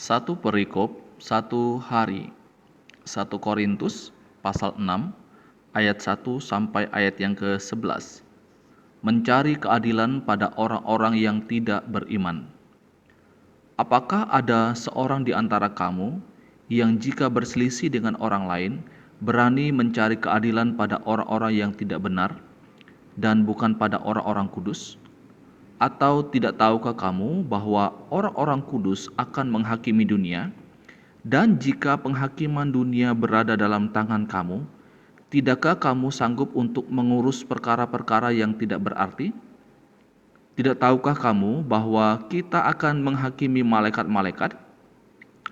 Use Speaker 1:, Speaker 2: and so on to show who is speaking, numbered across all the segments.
Speaker 1: Satu perikop, satu hari. 1 Korintus pasal 6 ayat 1 sampai ayat yang ke-11. Mencari keadilan pada orang-orang yang tidak beriman. Apakah ada seorang di antara kamu yang jika berselisih dengan orang lain berani mencari keadilan pada orang-orang yang tidak benar dan bukan pada orang-orang kudus? Atau tidak tahukah kamu bahwa orang-orang kudus akan menghakimi dunia? Dan jika penghakiman dunia berada dalam tangan kamu, tidakkah kamu sanggup untuk mengurus perkara-perkara yang tidak berarti? Tidak tahukah kamu bahwa kita akan menghakimi malaikat-malaikat?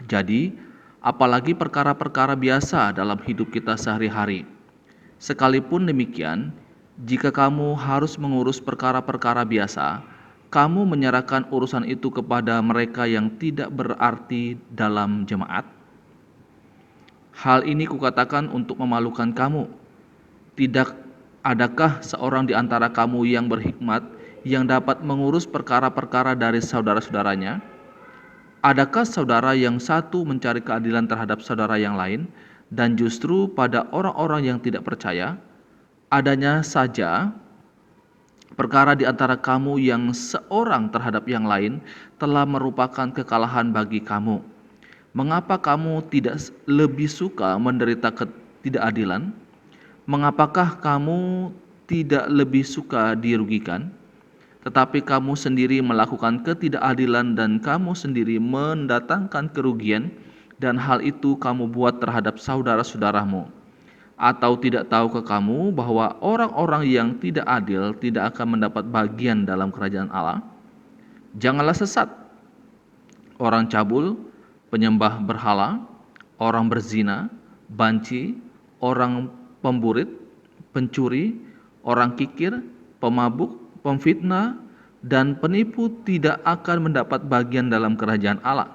Speaker 1: Jadi, apalagi perkara-perkara biasa dalam hidup kita sehari-hari. Sekalipun demikian, jika kamu harus mengurus perkara-perkara biasa, kamu menyerahkan urusan itu kepada mereka yang tidak berarti dalam jemaat. Hal ini kukatakan untuk memalukan kamu. Tidak adakah seorang di antara kamu yang berhikmat yang dapat mengurus perkara-perkara dari saudara-saudaranya? Adakah saudara yang satu mencari keadilan terhadap saudara yang lain, dan justru pada orang-orang yang tidak percaya, adanya saja perkara di antara kamu yang seorang terhadap yang lain telah merupakan kekalahan bagi kamu? Mengapa kamu tidak lebih suka menderita ketidakadilan? Mengapakah kamu tidak lebih suka dirugikan? Tetapi kamu sendiri melakukan ketidakadilan dan kamu sendiri mendatangkan kerugian, dan hal itu kamu buat terhadap saudara-saudaramu. Atau tidak tahukah kamu bahwa orang-orang yang tidak adil tidak akan mendapat bagian dalam kerajaan Allah? Janganlah sesat. Orang cabul, penyembah berhala, orang berzina, banci, orang pemburit, pencuri, orang kikir, pemabuk, pemfitnah, dan penipu tidak akan mendapat bagian dalam kerajaan Allah.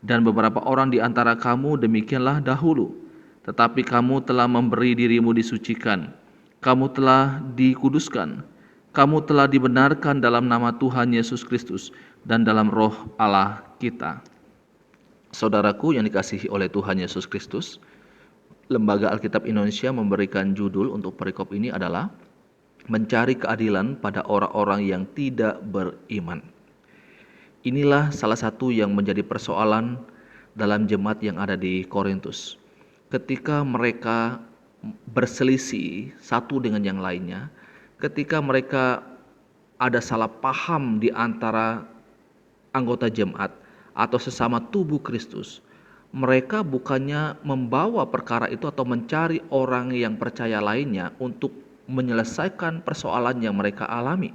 Speaker 1: Dan beberapa orang di antara kamu demikianlah dahulu, tetapi kamu telah memberi dirimu disucikan, kamu telah dikuduskan, kamu telah dibenarkan dalam nama Tuhan Yesus Kristus dan dalam roh Allah kita. Saudaraku yang dikasihi oleh Tuhan Yesus Kristus, Lembaga Alkitab Indonesia memberikan judul untuk perikop ini adalah mencari keadilan pada orang-orang yang tidak beriman. Inilah salah satu yang menjadi persoalan dalam jemaat yang ada di Korintus. Ketika mereka berselisih satu dengan yang lainnya, ketika mereka ada salah paham di antara anggota jemaat atau sesama tubuh Kristus, mereka bukannya membawa perkara itu atau mencari orang yang percaya lainnya untuk menyelesaikan persoalan yang mereka alami.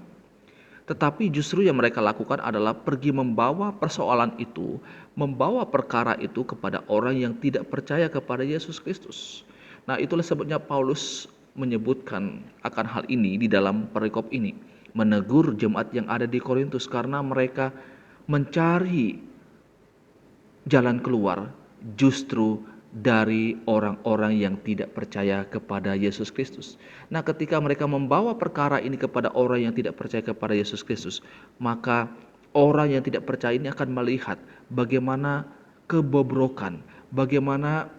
Speaker 1: Tetapi justru yang mereka lakukan adalah pergi membawa persoalan itu, membawa perkara itu kepada orang yang tidak percaya kepada Yesus Kristus. Nah, itulah sebabnya Paulus menyebutkan akan hal ini di dalam perikop ini, menegur jemaat yang ada di Korintus karena mereka mencari jalan keluar justru dari orang-orang yang tidak percaya kepada Yesus Kristus. Nah, ketika mereka membawa perkara ini kepada orang yang tidak percaya kepada Yesus Kristus, maka orang yang tidak percaya ini akan melihat bagaimana kebobrokan, bagaimana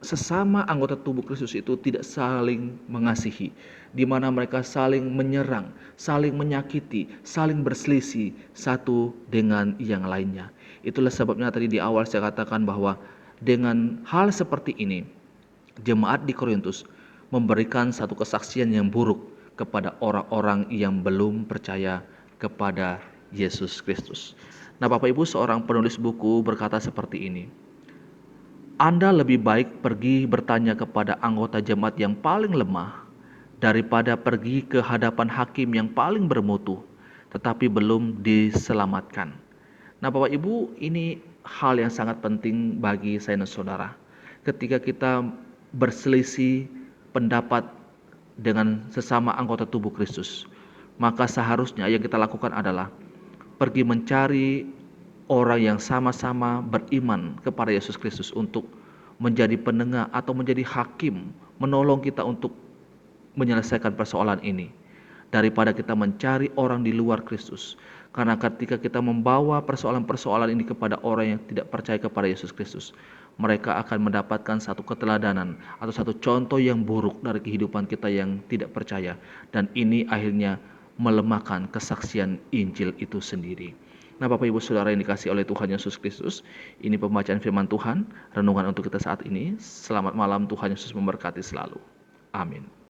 Speaker 1: sesama anggota tubuh Kristus itu tidak saling mengasihi, di mana mereka saling menyerang, saling menyakiti, saling berselisih satu dengan yang lainnya. Itulah sebabnya tadi di awal saya katakan bahwa dengan hal seperti ini, jemaat di Korintus memberikan satu kesaksian yang buruk kepada orang-orang yang belum percaya kepada Yesus Kristus. Nah, Bapak Ibu, seorang penulis buku berkata seperti ini: Anda lebih baik pergi bertanya kepada anggota jemaat yang paling lemah daripada pergi ke hadapan hakim yang paling bermutu tetapi belum diselamatkan. Nah, Bapak Ibu, ini hal yang sangat penting bagi saya dan saudara. Ketika kita berselisih pendapat dengan sesama anggota tubuh Kristus, maka seharusnya yang kita lakukan adalah pergi mencari orang yang sama-sama beriman kepada Yesus Kristus untuk menjadi penengah atau menjadi hakim, menolong kita untuk menyelesaikan persoalan ini, daripada kita mencari orang di luar Kristus. Karena ketika kita membawa persoalan-persoalan ini kepada orang yang tidak percaya kepada Yesus Kristus, mereka akan mendapatkan satu keteladanan atau satu contoh yang buruk dari kehidupan kita yang tidak percaya. Dan ini akhirnya melemahkan kesaksian Injil itu sendiri. Nah, Bapak Ibu Saudara yang dikasihi oleh Tuhan Yesus Kristus, ini pembacaan firman Tuhan, renungan untuk kita saat ini. Selamat malam, Tuhan Yesus memberkati selalu. Amin.